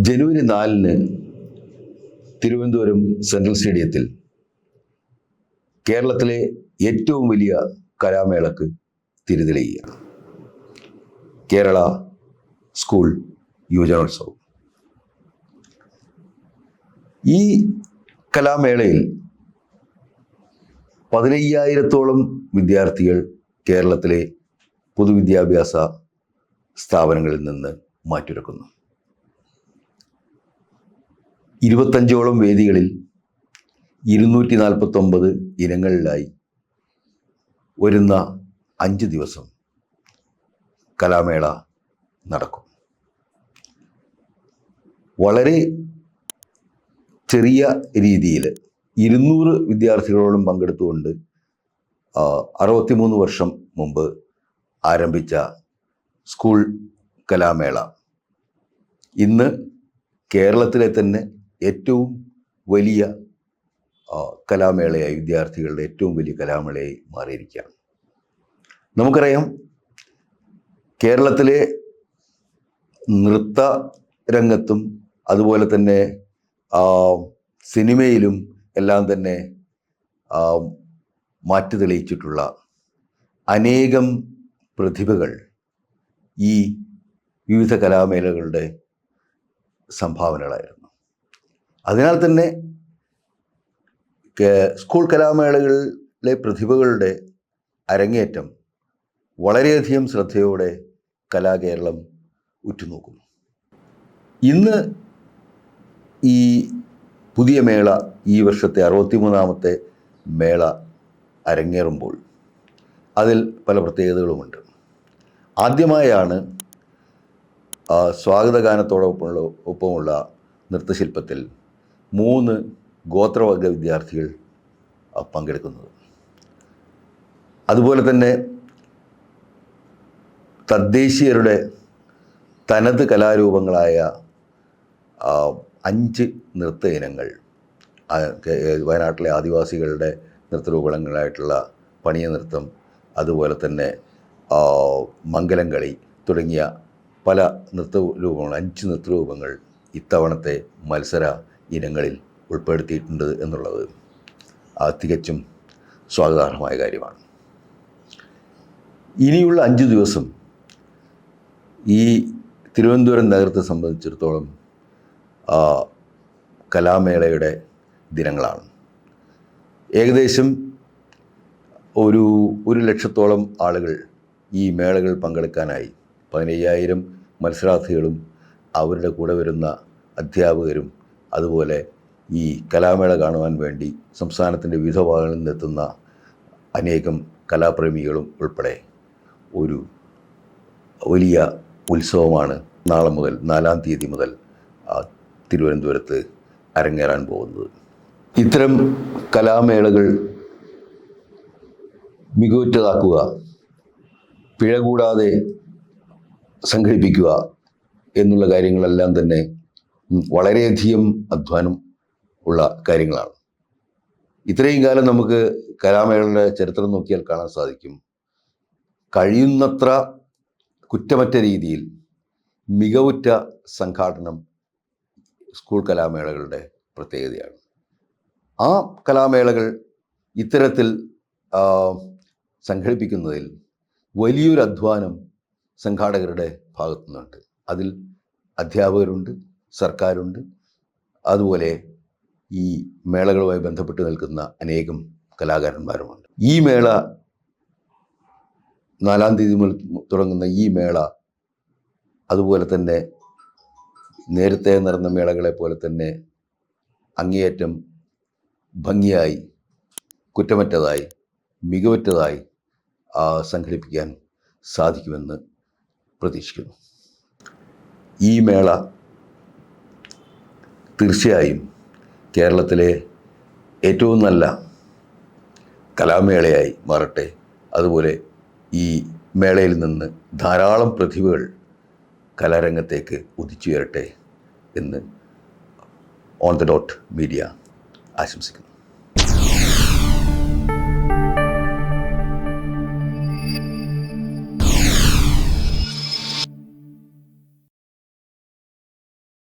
ജനുവരി 4-ന് Thiruvananthapuram central സ്റ്റേഡിയത്തിൽ കേരളത്തിലെ ഏറ്റവും വലിയ കലാമേളക്ക് തിരിതെളിയുകയാണ്. കേരള സ്കൂൾ യുവജനോത്സവം. ഈ കലാമേളയിൽ 15,000-ഓളം വിദ്യാർത്ഥികൾ കേരളത്തിലെ പൊതുവിദ്യാഭ്യാസ സ്ഥാപനങ്ങളിൽ നിന്ന് മാറ്റുരക്കുന്നു. 25ഓളം വേദികളിൽ 249 ഇനങ്ങളിലായി വരുന്ന 5 ദിവസം കലാമേള നടക്കും. വളരെ ചെറിയ രീതിയിൽ 200 വിദ്യാർത്ഥികളോളം പങ്കെടുത്തുകൊണ്ട് 63 വർഷം മുമ്പ് ആരംഭിച്ച സ്കൂൾ കലാമേള ഇന്ന് കേരളത്തിലെ തന്നെ ഏറ്റവും വലിയ കലാമേളയായി, വിദ്യാർത്ഥികളുടെ ഏറ്റവും വലിയ കലാമേളയായി മാറിയിരിക്കുകയാണ്. നമുക്കറിയാം, കേരളത്തിലെ നൃത്ത രംഗത്തും അതുപോലെ തന്നെ സിനിമയിലും എല്ലാം തന്നെ മാറ്റി തെളിയിച്ചിട്ടുള്ള അനേകം പ്രതിഭകൾ ഈ വിവിധ കലാമേളകളുടെ സംഭാവനകളായിരുന്നു. അതിനാൽ തന്നെ സ്കൂൾ കലാമേളകളിലെ പ്രതിഭകളുടെ അരങ്ങേറ്റം വളരെയധികം ശ്രദ്ധയോടെ കലാകേരളം ഉറ്റുനോക്കുന്നു. ഇന്ന് ഈ പുതിയ മേള, ഈ വർഷത്തെ 63ാമത്തെ മേള അരങ്ങേറുമ്പോൾ അതിൽ പല പ്രത്യേകതകളുമുണ്ട്. ആദ്യമായാണ് സ്വാഗതഗാനത്തോടൊപ്പമുള്ള നൃത്തശില്പത്തിൽ 3 ഗോത്രവർഗ വിദ്യാർത്ഥികൾ പങ്കെടുക്കുന്നത്. അതുപോലെ തന്നെ തദ്ദേശീയരുടെ തനത് കലാരൂപങ്ങളായ 5 നൃത്ത ഇനങ്ങൾ, വയനാട്ടിലെ ആദിവാസികളുടെ നൃത്തരൂപങ്ങളായിട്ടുള്ള പണിയ നൃത്തം, അതുപോലെ തന്നെ മംഗലം കളി തുടങ്ങിയ പല നൃത്തരൂപങ്ങൾ, 5 നൃത്തരൂപങ്ങൾ ഇത്തവണത്തെ മത്സര ഇനങ്ങളിൽ ഉൾപ്പെടുത്തിയിട്ടുണ്ട് എന്നുള്ളത് തികച്ചും സ്വാഗതാർഹമായ കാര്യമാണ്. ഇനിയുള്ള 5 ദിവസം ഈ തിരുവനന്തപുരം നഗരത്തെ സംബന്ധിച്ചിടത്തോളം കലാമേളയുടെ ദിനങ്ങളാണ്. ഏകദേശം ഒരു 1,00,000-ഓളം ആളുകൾ ഈ മേളകൾ പങ്കെടുക്കാനായി, 15,000 മത്സരാർത്ഥികളും അവരുടെ കൂടെ വരുന്ന അധ്യാപകരും അതുപോലെ ഈ കലാമേള കാണുവാൻ വേണ്ടി സംസ്ഥാനത്തിൻ്റെ വിവിധ ഭാഗങ്ങളിൽ നിന്നെത്തുന്ന അനേകം കലാപ്രേമികളും ഉൾപ്പെടെ ഒരു വലിയ ഉത്സവമാണ് നാളെ മുതൽ 4-ാം തീയതി മുതൽ തിരുവനന്തപുരത്ത് അരങ്ങേറാൻ പോകുന്നത്. ഇത്തരം കലാമേളകൾ മികവുറ്റതാക്കുക, പിഴ കൂടാതെ സംഘടിപ്പിക്കുക എന്നുള്ള കാര്യങ്ങളെല്ലാം തന്നെ വളരെയധികം അധ്വാനം ഉള്ള കാര്യങ്ങളാണ്. ഇത്രയും കാലം നമുക്ക് കലാമേളയുടെ ചരിത്രം നോക്കിയാൽ കാണാൻ സാധിക്കും, കഴിയുന്നത്ര കുറ്റമറ്റ രീതിയിൽ മികവുറ്റ സംഘാടനം സ്കൂൾ കലാമേളകളുടെ പ്രത്യേകതയാണ്. ആ കലാമേളകൾ ഇത്തരത്തിൽ സംഘടിപ്പിക്കുന്നതിൽ വലിയൊരു അധ്വാനം സംഘാടകരുടെ ഭാഗത്തു നിന്നുണ്ട്. അതിൽ അധ്യാപകരുണ്ട്, സർക്കാരുണ്ട്, അതുപോലെ ഈ മേളകളുമായി ബന്ധപ്പെട്ട് നിൽക്കുന്ന അനേകം കലാകാരന്മാരുമുണ്ട്. ഈ മേള 4-ാം തീയതി മുതൽ തുടങ്ങുന്ന ഈ മേള അതുപോലെ തന്നെ നേരത്തെ നടന്ന മേളകളെ പോലെ തന്നെ അങ്ങേയറ്റം ഭംഗിയായി, കുറ്റമറ്റതായി, മികവുറ്റതായി സംഘടിപ്പിക്കാൻ സാധിക്കുമെന്ന് പ്രതീക്ഷിക്കുന്നു. ഈ മേള തീർച്ചയായും കേരളത്തിലെ ഏറ്റവും നല്ല കലാമേളയായി മാറട്ടെ. അതുപോലെ ഈ മേളയിൽ നിന്ന് ധാരാളം പ്രതിഭകൾ കലാരംഗത്തേക്ക് ഉദിച്ചുയരട്ടെ എന്ന് ഓൺ ദ ഡോട്ട് മീഡിയ ആശംസിക്കുന്നു.